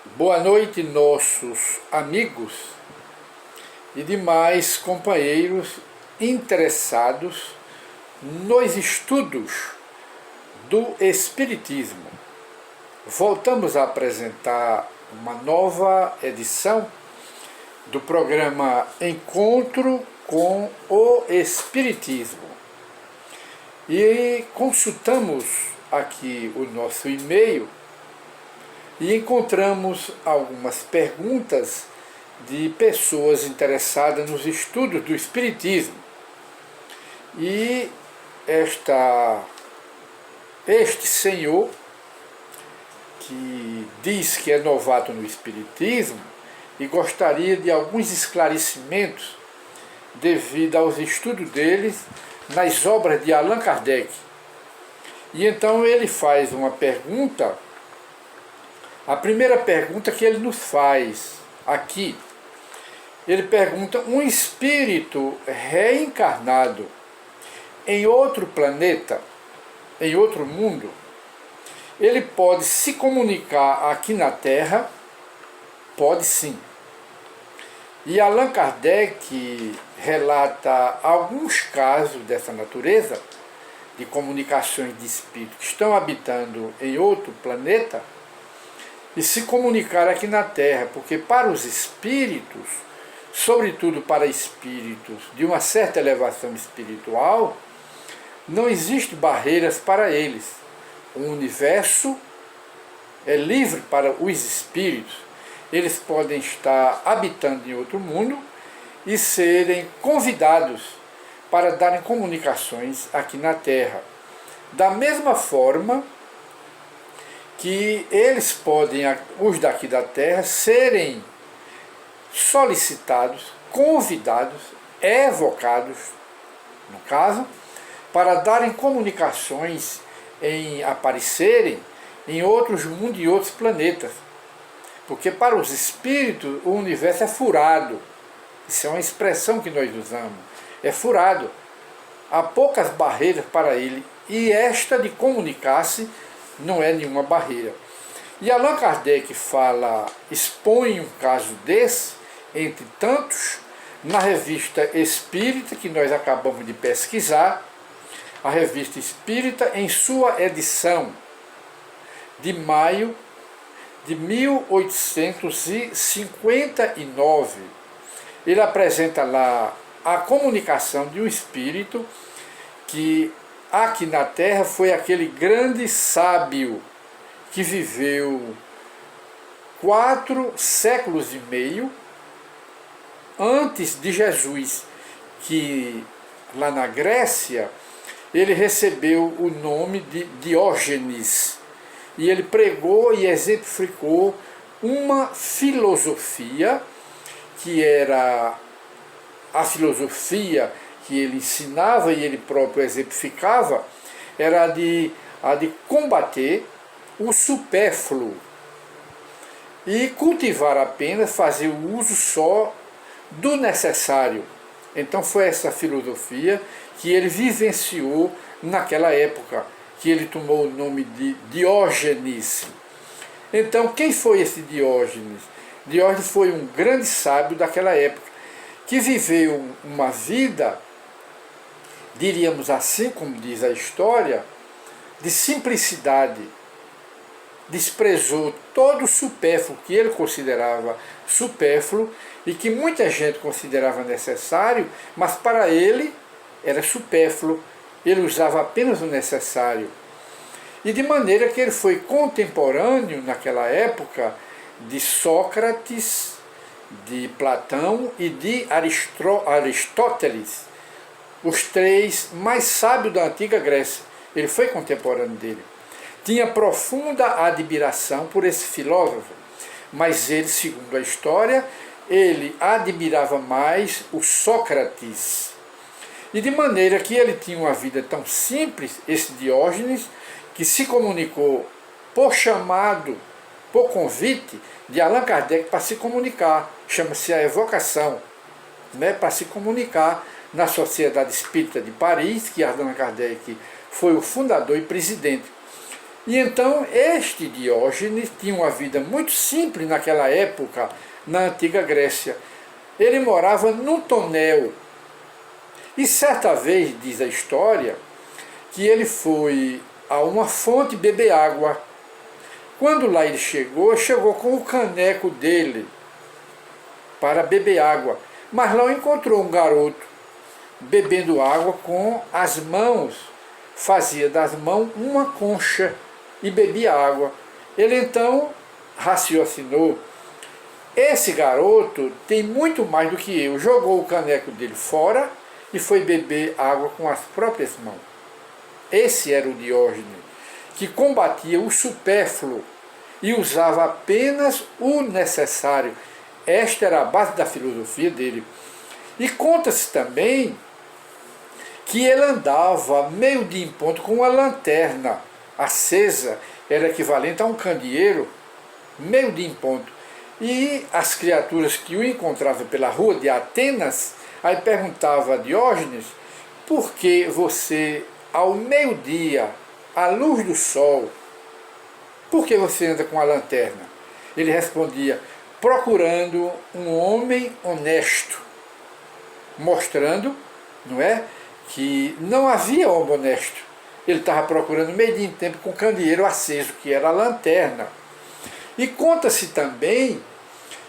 Boa noite, nossos amigos e demais companheiros interessados nos estudos do Espiritismo. Voltamos a apresentar uma nova edição do programa Encontro com o Espiritismo. E consultamos aqui o nosso e-mail e encontramos algumas perguntas de pessoas interessadas nos estudos do Espiritismo. E este senhor, que diz que é novato no Espiritismo e gostaria de alguns esclarecimentos devido aos estudos deles nas obras de Allan Kardec. E então ele faz uma pergunta. A primeira pergunta que ele nos faz aqui, ele pergunta: um espírito reencarnado em outro planeta, em outro mundo, ele pode se comunicar aqui na Terra? Pode sim. E Allan Kardec relata alguns casos dessa natureza, de comunicações de espíritos que estão habitando em outro planeta, e se comunicar aqui na Terra, porque para os espíritos, sobretudo para espíritos de uma certa elevação espiritual, não existem barreiras para eles. O universo é livre para os espíritos. Eles podem estar habitando em outro mundo e serem convidados para darem comunicações aqui na Terra. Da mesma forma que eles podem, os daqui da Terra, serem solicitados, convidados, evocados, no caso, para darem comunicações, em aparecerem em outros mundos e outros planetas. Porque para os espíritos o universo é furado. Isso é uma expressão que nós usamos. É furado. Há poucas barreiras para ele. E esta de comunicar-se não é nenhuma barreira. E Allan Kardec expõe um caso desse, entre tantos, na revista Espírita, que nós acabamos de pesquisar, a revista Espírita, em sua edição de maio de 1859. Ele apresenta lá a comunicação de um espírito que aqui na Terra foi aquele grande sábio que viveu 4 séculos e meio antes de Jesus, que lá na Grécia ele recebeu o nome de Diógenes, e ele pregou e exemplificou uma filosofia que era a filosofia que ele ensinava e ele próprio exemplificava, era a de combater o supérfluo e cultivar apenas, fazer o uso só do necessário. Então foi essa filosofia que ele vivenciou naquela época, que ele tomou o nome de Diógenes. Então quem foi esse Diógenes? Diógenes foi um grande sábio daquela época, que viveu uma vida, diríamos assim, como diz a história, de simplicidade. Desprezou todo o supérfluo que ele considerava supérfluo e que muita gente considerava necessário, mas para ele era supérfluo. Ele usava apenas o necessário. E de maneira que ele foi contemporâneo naquela época de Sócrates, de Platão e de Aristóteles, os 3 mais sábios da antiga Grécia. Ele foi contemporâneo dele. Tinha profunda admiração por esse filósofo, mas ele, segundo a história, ele admirava mais o Sócrates. E de maneira que ele tinha uma vida tão simples, esse Diógenes, que se comunicou por chamado, por convite de Allan Kardec para se comunicar. Chama-se a evocação, para se comunicar na Sociedade Espírita de Paris, que Allan Kardec foi o fundador e presidente. E então este Diógenes tinha uma vida muito simples naquela época, na antiga Grécia. Ele morava num tonel. E certa vez, diz a história, que ele foi a uma fonte beber água. Quando lá ele chegou com o caneco dele para beber água. Mas lá encontrou um garoto bebendo água com as mãos, fazia das mãos uma concha e bebia água. Ele então raciocinou: esse garoto tem muito mais do que eu. Jogou o caneco dele fora e foi beber água com as próprias mãos. Esse era o Diógenes, que combatia o supérfluo e usava apenas o necessário. Esta era a base da filosofia dele. E conta-se também que ele andava meio-dia em ponto com uma lanterna acesa, era equivalente a um candeeiro, meio-dia em ponto. E as criaturas que o encontravam pela rua de Atenas, aí perguntava a Diógenes: por que você, ao meio-dia, à luz do sol, por que você anda com a lanterna? Ele respondia: procurando um homem honesto, mostrando, não é, que não havia homem honesto. Ele estava procurando meio-dia em tempo com o candeeiro aceso, que era a lanterna. E conta-se também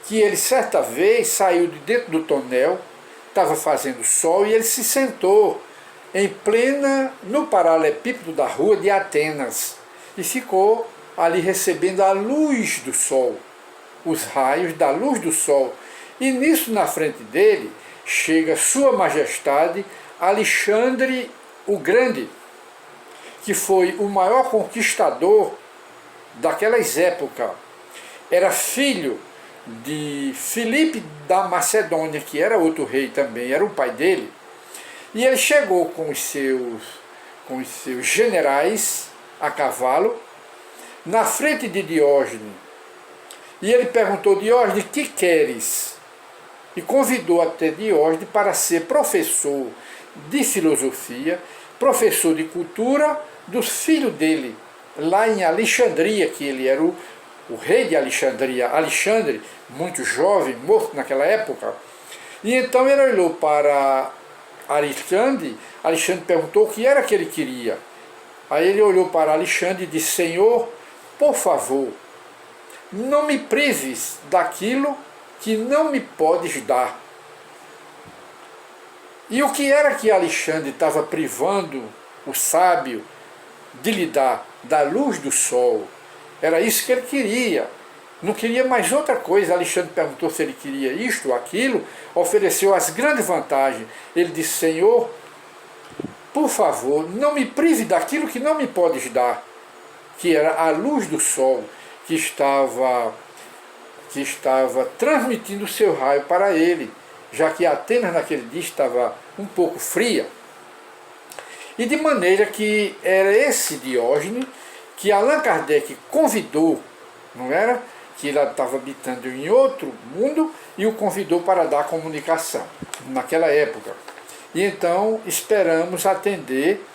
que ele certa vez saiu de dentro do tonel, estava fazendo sol, e ele se sentou no paralelepípedo da rua de Atenas e ficou ali recebendo a luz do sol, os raios da luz do sol. E nisso, na frente dele, chega Sua Majestade Alexandre o Grande, que foi o maior conquistador daquelas épocas. Era filho de Filipe da Macedônia, que era outro rei também, era o pai dele. E ele chegou com os seus generais a cavalo na frente de Diógenes. E ele perguntou: Diógenes, que queres? E convidou até Diógenes para ser professor de filosofia, professor de cultura dos filhos dele, lá em Alexandria, que ele era o rei de Alexandria. Alexandre, muito jovem, morto naquela época. E então ele olhou para Alexandre. Alexandre perguntou o que era que ele queria. Aí ele olhou para Alexandre e disse: Senhor, por favor, não me prives daquilo que não me podes dar. E o que era que Alexandre estava privando o sábio de lhe dar? Da luz do sol. Era isso que ele queria. Não queria mais outra coisa. Alexandre perguntou se ele queria isto ou aquilo, ofereceu as grandes vantagens. Ele disse: Senhor, por favor, não me prive daquilo que não me podes dar, que era a luz do sol, que estava transmitindo o seu raio para ele, já que Atenas naquele dia estava um pouco fria. E de maneira que era esse Diógenes que Allan Kardec convidou, não era? Que ele estava habitando em outro mundo e o convidou para dar comunicação naquela época. E então esperamos atender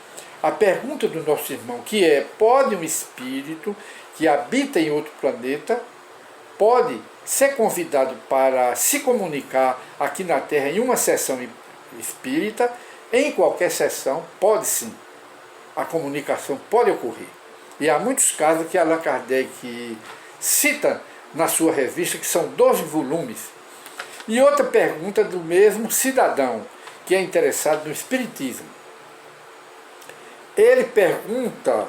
a pergunta do nosso irmão, que é: pode um espírito que habita em outro planeta, pode ser convidado para se comunicar aqui na Terra em uma sessão espírita? Em qualquer sessão, pode sim. A comunicação pode ocorrer. E há muitos casos que Allan Kardec cita na sua revista, que são 12 volumes. E outra pergunta do mesmo cidadão, que é interessado no Espiritismo. Ele pergunta,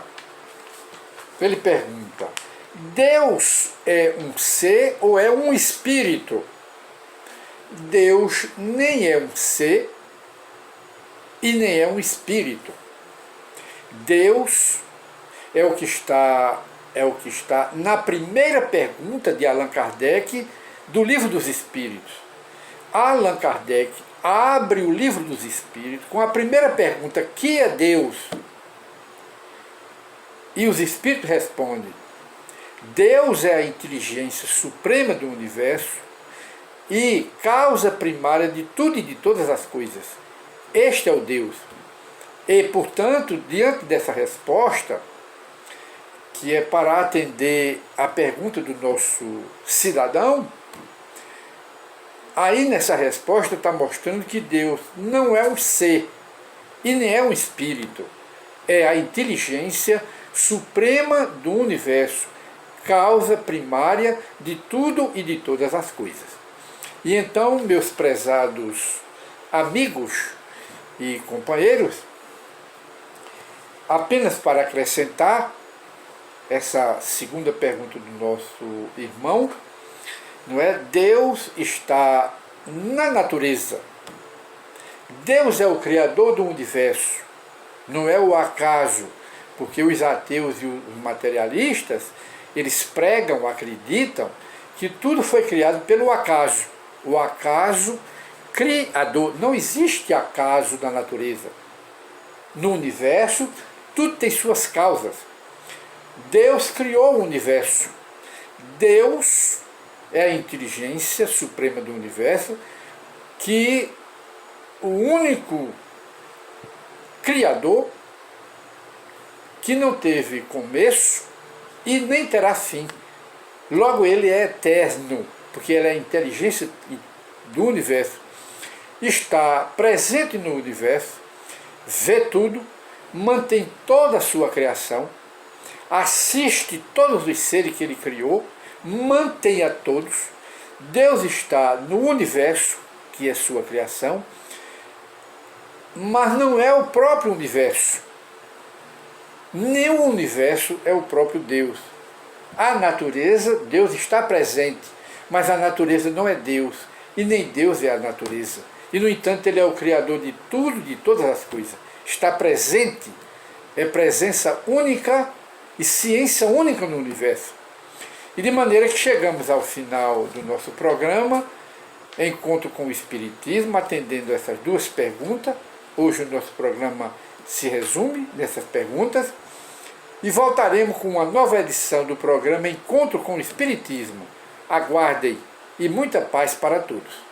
Deus é um ser ou é um espírito? Deus nem é um ser e nem é um espírito. Deus é o que está na primeira pergunta de Allan Kardec do Livro dos Espíritos. Allan Kardec abre o Livro dos Espíritos com a primeira pergunta: que é Deus? E os Espíritos respondem: Deus é a inteligência suprema do universo e causa primária de tudo e de todas as coisas. Este é o Deus. E, portanto, diante dessa resposta, que é para atender a pergunta do nosso cidadão, aí nessa resposta está mostrando que Deus não é um ser e nem é um espírito, é a inteligência suprema do universo, causa primária de tudo e de todas as coisas. E então, meus prezados amigos e companheiros, apenas para acrescentar essa segunda pergunta do nosso irmão, não é? Deus está na natureza. Deus é o criador do universo, não é o acaso, porque os ateus e os materialistas, eles pregam, acreditam que tudo foi criado pelo acaso. O acaso criador. Não existe acaso na natureza. No universo, tudo tem suas causas. Deus criou o universo. Deus é a inteligência suprema do universo, que o único criador que não teve começo e nem terá fim. Logo, ele é eterno, porque ele é a inteligência do universo. Está presente no universo, vê tudo, mantém toda a sua criação, assiste todos os seres que ele criou, mantém a todos. Deus está no universo, que é sua criação, mas não é o próprio universo. Nem o universo é o próprio Deus. A natureza, Deus está presente, mas a natureza não é Deus, e nem Deus é a natureza. E, no entanto, ele é o criador de tudo, de todas as coisas. Está presente, é presença única e ciência única no universo. E de maneira que chegamos ao final do nosso programa, Encontro com o Espiritismo, atendendo essas duas perguntas. Hoje o nosso programa se resume nessas perguntas. E voltaremos com uma nova edição do programa Encontro com o Espiritismo. Aguardem, e muita paz para todos.